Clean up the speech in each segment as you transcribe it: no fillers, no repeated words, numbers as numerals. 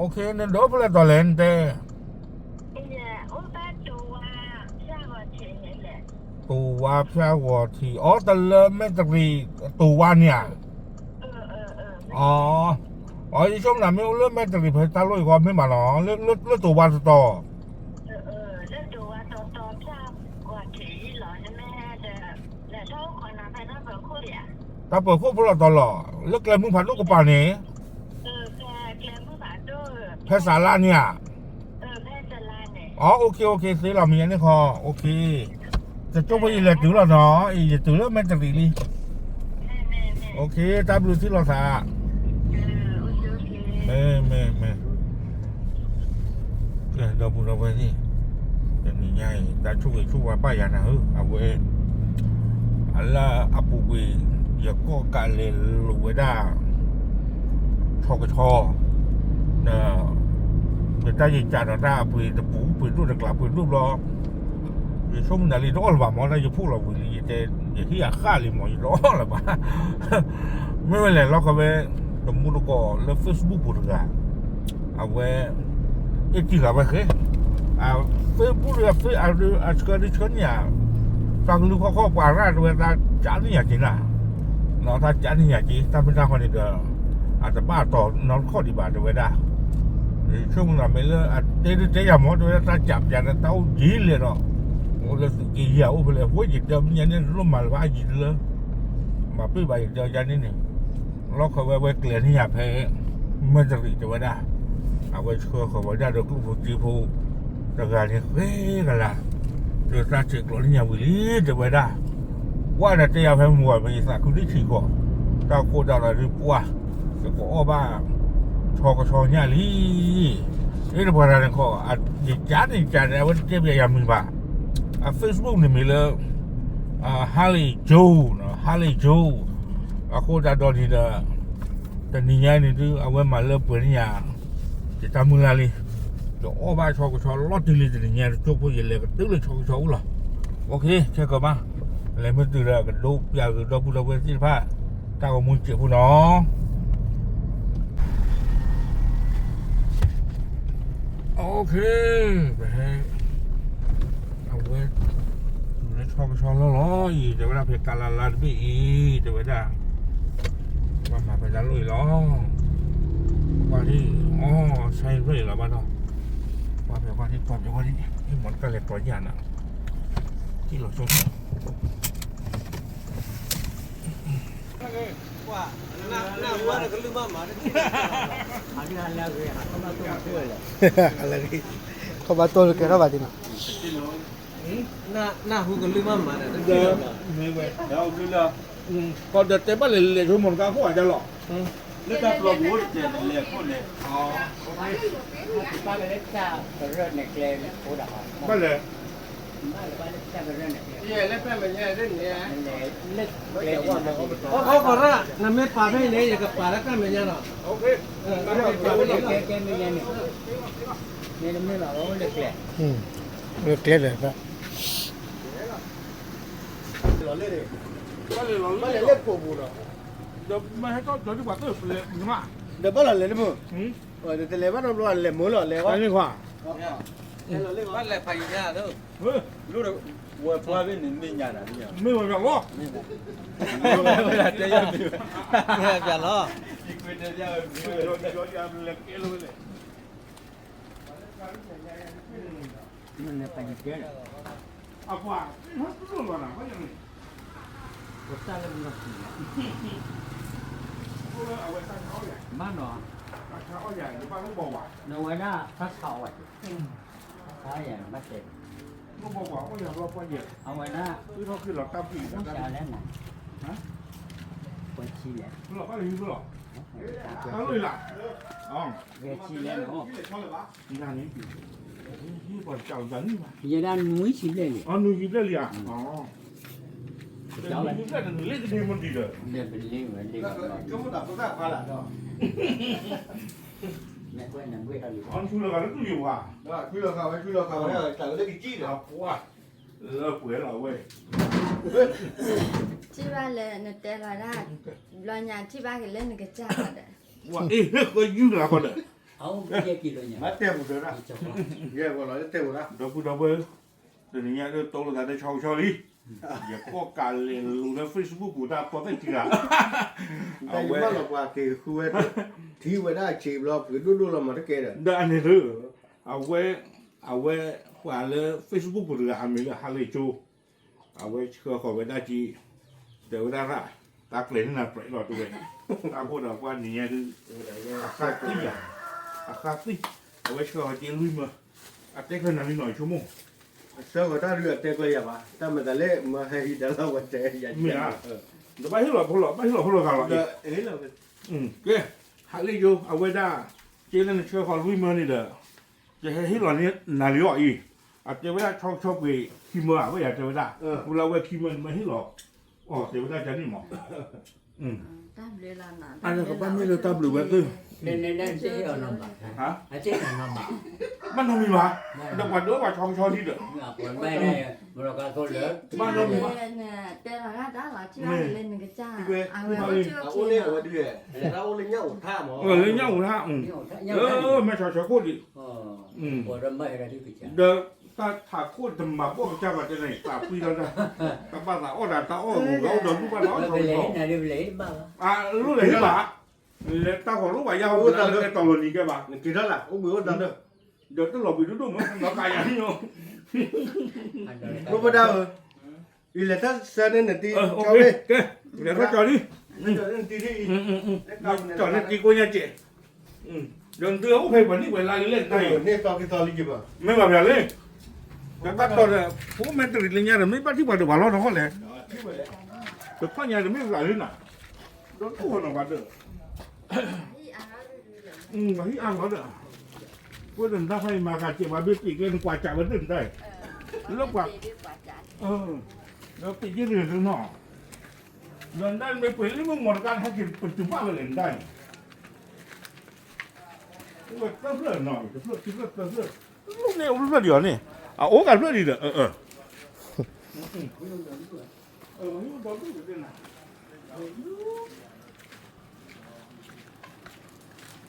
OK，那多不了多人的。哎呀，我把đồ下过钱了。Tua pia wo thì ở tờ mấy tờ gì tua nha. 哦，我一想那没有了mấy tờ gì phải ta lôi qua mấy mà nó了tua是多。แล้วตัวต่อชากว่าที่หล่อจะไม่ให้แต่แล้วเขาคนนั้นไปนั่งเปิดคุยอ่ะ Ta ปิดคู่พวกเราตลอดเลิกเลยมึงผ่านลูกกระป๋านี่ แกมือผ่านด้วย แพศาลาเนี่ย แพทย์สลาเนี่ย อ๋อโอเคซื้อเรามีอันนี้คอโอเคจะจบไปอีกแล้วถือเราเนาะอีจะถือแล้วไม่จะดีเลยโอเคตามดูที่เราสาแม่เราพูดเราไปนี่จะนี่ไงแต่ช่วยป้ายานะเอาไว้alla apuwe ya ko ka le lu we da cho cái cho na người ta chỉ trả ra pu de pu du de kla pu du lo ye som na li do ba mo la ye pu lo wi ye te ye hi ya kha li mo ye do la ba me le lo ko be to mu ko le Facebook bu ga a we e ti ga ba ke a Facebook ya fe a ska ni chnya当如果靠管上说他家里也进了，然后他家里也进，他们那块那个啊，这把到那靠的吧，对不对？兄弟没了啊，这样么对他家的到急了了，我这是给要不来，我就叫人家路马把急了，嘛被把叫家里呢，老可为กลืนอย่าเพไม่จะรี对不对？啊，我车和我家的姑父吉普这个呢，嘿个啦。这啥这个人家为哩对不对？我呢这样还摸没啥，肯定去过，到过到了就不啊，这个二爸超个超年里，这个不让人考啊，你家的我这边也明白啊 ，Facebook 里面了啊，Harley Joe 啊，过到你的你家你就啊，我买了本呀，这咱们那里。就二百超个超，老地里的人家做不起来，都来超个超了。OK， 这个嘛，来么子了，个路边个都不知道为啥怕，大个门接不孬。OK， ไปเอาไว้来超个超了，伊这边别干啦的比，对不对？ว่ามาไปด้านลุยล้อว่าที่อ๋อใช่ด้วยเหรอบ้านเราว่าแบบว่าที่ความแบบว่าที่หมดกระเล็ดตัวใหญ่น่ะที่เราชมว่าหน้าวัวก็ลืมมาหมาอันนี้อะไรเลยเขามาตัวเชื่อเลยอะไรนี่เขามาตัวเกี่ยวกับอะไรนี่หน้าหูก็ลืมมาหมาเนี่ยเดิมไม่เว้ยเดี๋ยวคือละก็เด็ดเต็มบ้านเลยชั่วโมงกลางเขาอาจจะหลอกแล้วแต่ปลาบูเจ็ดเลยคนเลยอ๋อบ้านเล็กจ้าเรื่องเนี่ยเกลเนี่ยโอ้ด่าบ้านเลยบ้านเล็กจ้าเรื่องเนี่ยเย่เล็กแป้งเป็นยังไงเรื่องนี้เล็กเกลเขาบอกว่าน้ำเม็ดปลาไม่เลยอย่างกับปลาแล้วก็ไม่ยังหรอกโอเคปลาไม่เลยแกไม่ยังเนี่ยเนี่ยน้ำเม็ดเราเล็กเกลเล็กเล็กเลยครับบ้านเลยเล็กปูปูเนาะเดี๋ยวไม่ให้ก็เดี๋ยวดีกว่าก็เลยมึงมาเดี๋ยวบ้านเราเลยมั้งเดี๋ยวเลยบ้านเราเลยหมูเราเลยว่าอะไรกว่าบ้านเลยไปยังไงเด้อรู้เลยวัวพวกนี้นี่ยังไงเนี่ยไม่เหมือนกันหรอไม่ได้เดี๋ยวไม่ได้หรออีกเป็นเดี๋ยวเล็กเลยมันเนี่ยไปเยอะอ่ะกว่ามันรู้หรอนะเขาอย่างนี้รถจ้างมันก็ขี่เอาไว้ตั้งเขาใหญ่บ้านเนาะเขาใหญ่หรือบ้านลูกบ่าวอ่ะเนาะไว้หน้าถ้าเขาอ่ะถ้าอย่างไม่เสร็จลูกบ่าวก็อย่างเราพอเหยียบเอาไว้หน้าคือเขาคือเราตามผีต้องจ่ายแล้วนะฮะไปชี้แล้วเราก็เลยคือหรอเขาเลยล่ะอ๋อเวทีแล้วเนาะนี่งานนี้นี่ก่อนเจ้าจันนี่มายังด้านนุ้ยชี้เลยอ๋อนุ้ยชี้เลยอ่ะอ๋อเจ้าเลยนุ้ยเลยนุ้ยเลยที่มันดีเลยเดินเป็นเลี้ยงเหมือนเลี้ยงก็ไม่ตัดตัวแรกมาละเนาะแม่ก็ยังไม่ทำอยู่อ๋อช่วยเรากันแล้วตู้อยู่อ่ะช่วยเราเขาไว้ช่วยเราเขาไว้แต่เราได้กินจี้เหรอว้าเปื่อยเราเว้ยที่บ้านเลยเนี่ยแต่ละด้านรอยงานที่บ้านกันเล่นกันจ้าเลยว่าเอ๊ะก็ยืดละคนเลย အောင်ပြည့်ကြည့်လို့ညာ မတက်ဘူးတော့ရဲဘော်လည်းတက်ဘူးလား double de niña de todo lo de chau chau li ya ko ka le lu de facebook ku da ko de ti ga တိုင်မလောက်ကွာကေခူဝဲဒီဝဲတာခြေဘလော့ဒုဒုလောမတကဲတယ် da ne de awe kwa le facebook ku da ami le ha le chu awe chho ko we da ji de da ra ta kle na pre lo tu we ta ko da kwa niña de ka ti ya ka ti awe chho ji lui ma a te ko na ni noi chu mo ဆောတာရတက်ကြရပါတမတလေမဟိဒလာဝတဲရ mi a da ba hi lo ga lo အေးလော ကဲဟာလေယိုအဝဲဒါကျေးလည်းချေခေါ်ဝိမနီဒါကျေဟီလောနီနာလျော်ဤအတေဝဲချောက်ချောက်ပြီးခီမအဝဲရတေဝဒါဘူလာဝဲခီမမဟီလောအော်တေဝဒါဂျာနီမောအဲ့ဒါကဘာမီလို့တပ်လို့ပဲသူ နည်းနည်းနဲ့သိအောင်တော့ပါ ဟာ အကျဉ်းအောင်ပါ မနမီပါတော့ကတော့ချောင်းချောင်းဒီတော့ ငါပေါ်မဲနဲ့ဘရောကတော့လေ မနမီပါ တဲ့လာတာလာချီလေးနေကြတာအဝဲ အိုးလေးဟိုဒီရဲ့ဒါအိုးလေးညောက်ထားမော လေညောင်းလားမချောချောကိုဒီ ဟောဘောရမဲရတဲ့ကြ เดตาถาโคตรมาพวกเจ้าว่าจะไหนตาปีแล้วนะตาบ้าตาอ้อตาอ้อเราเดินรูปบ้านเรา ဘယ်လေနာရီလေပါ อ่ะรู้เลยป่ะเลยตาของรู้ว่ายาวตาเลยตอนนี้แกป่ะ ကိရလာဥမေောတန်တော့ เดี๋ยวต้องหลบไปดูมั้งเรากายอย่างนี้เนาะ ဘုပဒါဒီလက်သစနေနတီ โอ ချော เค လေး แกเดี๋ยวเขาจอดดิ တီတီ จอดนี่กูเนี่ยเจ๊เดินเตือนโอเควันนี้เวลาเล่นได้ နေတော့ကိတော်လေးကြပါ ไม่มาแบบนี้แต่ก็ตอนนี้ผมไม่ตื่นเลยเนี่ยไม่ป้าที่ว่าเดี๋ยวว่าเราเขาเลยแต่พ่อเนี่ยไม่ไหวเลยนะโดนตัวหน่อยว่าเด้อมาที่อ่างเขาเด้อว่าเดินถ้าให้มาการเจ็บมาเบี้ยปีกเล่นกว่าจ่ามันเดินได้แล้วกว่าแล้วปีกยืดเดือดหน่อเดินได้ไม่เป็นหรือมึงหมดการให้กินปัจจุบันเล่นได้ว่าต้องเลือกหน่อยจะเลือกคิดเลือกเลือกลูกเนี่ยลูกเดียวนี่อ่ะโอ้กันเลือกดีเด้อมันโดนลูกเดียวนะ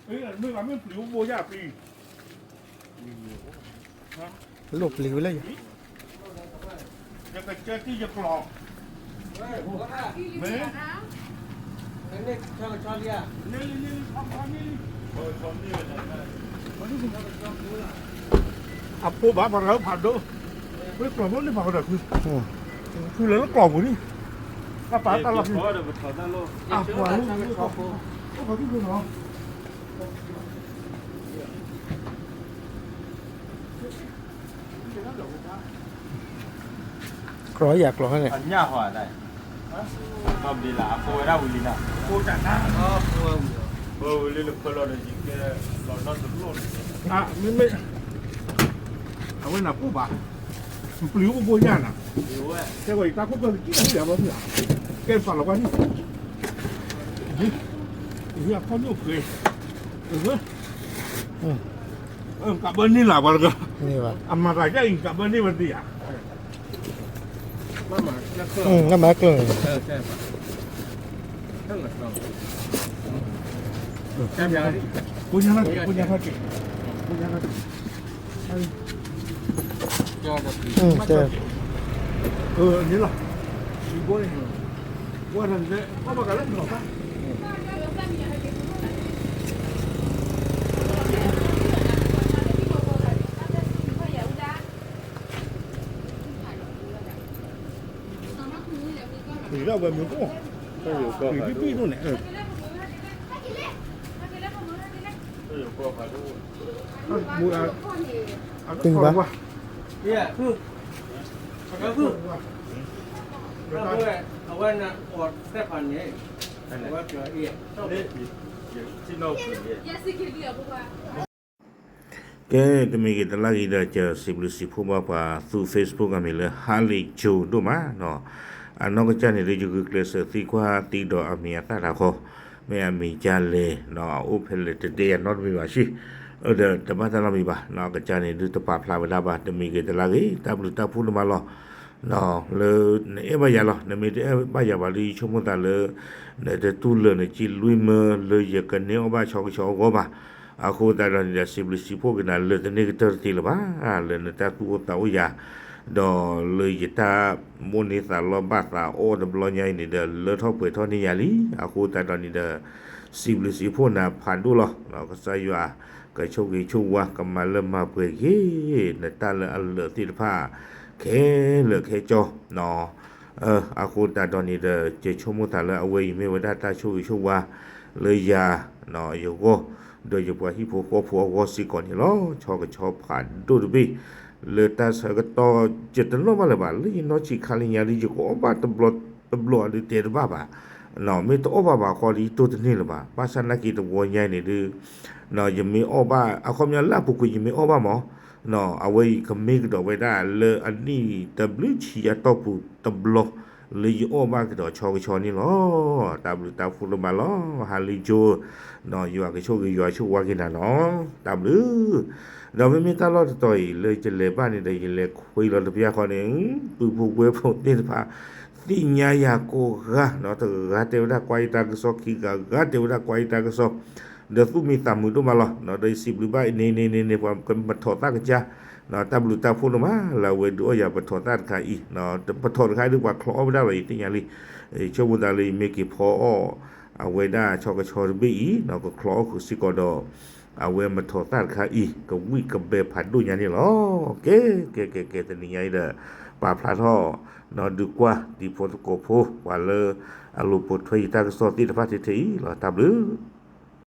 เฮ้ยเมื่อวานไม่ปลิวโบย่าปี หลบหลิวเลย จะกระเจี๊ยที่จะกรอกเฮ้ยเฮ้ย นี่ชอบชอบเนี่ย นี่ทำนี่อ่ะปูบ้าผ่านแล้วผ่านดูไม่กรอบนี่ผ่านก็ได้คือแล้วกรอบกว่านี่ถ้าป่าตลอดนี่อ่ะผ่านลูกเขาที่คุณเหรอ กรออยากกรอให้เนี่ย อันยาหัวได้ทำดีละโคราบุรีนะ ปูจัดนะ อ๋อโคบุรีลูกคนเราเนี่ยจริงๆเรานอนตรงนู้น อ่ะไม่เอาไว้หน้าปูบ้าปลิวโบย่าน่ะ อยู่เว้ย แค่ว่าอีกตาคุกก็กินเสียบ่เสียแกฝันหรอกว่านี่เฮียพ่อลูกเคยกับเบิ้ลนี่แหละวันก็ นี่วะ อามาได้ก็อิงกับเบิ้ลนี่วันเดียวมาแล้วก็ ก็มาเกลือ ใช่ป่ะทั้งหมดเราแค่ยัง punya lagi punya lagi punya lagi ยอดดี เจอ นี่หรออีกคนนึงว่าทำเจ๊ว่ามากันเล่นหรอครับ你那边没过，都有过你去闭住呢，都有过海路不啊，ตึงปะ เนี่ยคือก็คือเราด้วยเอาไว้นะอดแค่พันนี้เอาไว้เจอเอียนี่ที่นอกคือ ကဲတမီကတလာကြီးတဲ့ကျစီဘလူစီဖိုးပါသူ Facebook ကမြေလေဟာလီဂျိုတို့မှာနော်အနောက်ကချန်နေဂျူကလစသီကွာတီတော့အမီတာတာခေါ်မဲအမီကြလေနော်အိုဖလေတတေနော်မီပါရှိအဲ့ဒါတမတာလာမီပါနောက်ကချန်နေဒုတပါဖလာဝဒါပါတမီကတလာကြီးတဘလူတဖူးမလောနော်လေအေးမရလောနမီတေဘရပါလီချုံမတလေတဲ့တူလနေချီလွိမလေရကနေအဘချောချောကောပါ aku tak ada dia sipo kena le tene kita ti la ba le ta tu ta o ya do le kita moni sa lo ba sa o de blo nyai ni de le tho pwe tho ni ya li aku tak ada ni de sipo na phan du lo no ka sa ya ka chou ki chou wa ka ma le ma pwe ki na ta le ti de pha ke le ke cho no aku tak ada ni de je chou mo ta le awe me wa da ta chou ki chou wa le ya no yo go โดยเฉพาะที่พวกพวกวอสิก่อนนี่ล้อชอบก็ชอบผ่านดูดูบีเลยตาเสก็ต่อจิตน้อมาเลยบ่าเลยน้อจิคาลิญาลิจิก็อบาตบลอหรือเตรบ้าบ่าน้อไม่ต้องอบาบ่าขอลีตัวนี้เลยบ่าภาษานักกีตะวัวใหญ่นี่ดื้อน้อยังมีอบาเอาความยาลาปุกุยังมีอบาหมอน้อเอาไว้ก็มีก็ดอกไว้ได้เลยอันนี้ตะบลิชีอะตอปุตบลอเลยโอ้บ้าก็ดอกชอก็ชอนี่ล้อตาบลิตาฟุลมาล้อฮาลิโจน้ออยู่ก็โชก็อยู่ชูว่ากินน่ะน้อตาบลือเราไม่มีตลอดต่อยเลยจะเลยบ้านนี่ได้เลยคุยเราตะเปียคนนึงปูปูเวฟนี่พาติญาญาโกกะน้อตะกะเตวดากวายตากะซอกขี้กะเตวดากวายตากะซอกเดี๋ยวสู้มีตามมือตัวมาล้อน้อได้10หรือบ่นี่ความกันบัดถอดตากะจ้าน้อตาบลุตาพูดมาเราเวดูอย่าบัดถอดตากะอีน้อบัดถอดใครดีกว่าคลอบ่ได้เลยติญาลิชอบบ่ได้เลยเมกิพอเอาไว้ได้ชอกะชอบีน้อก็คลอคือสิกอดอเอาไว้มาถอดตากะอีก็วิกับเบผัดดูญานี่ล้อเกตะนี่ไงเด้อปาพลาท่อนอดูกว่าดีโฟโตโกโพว่าเลออาลูปทวยตากะซอติตะพาติเทอีล้อตาบลือ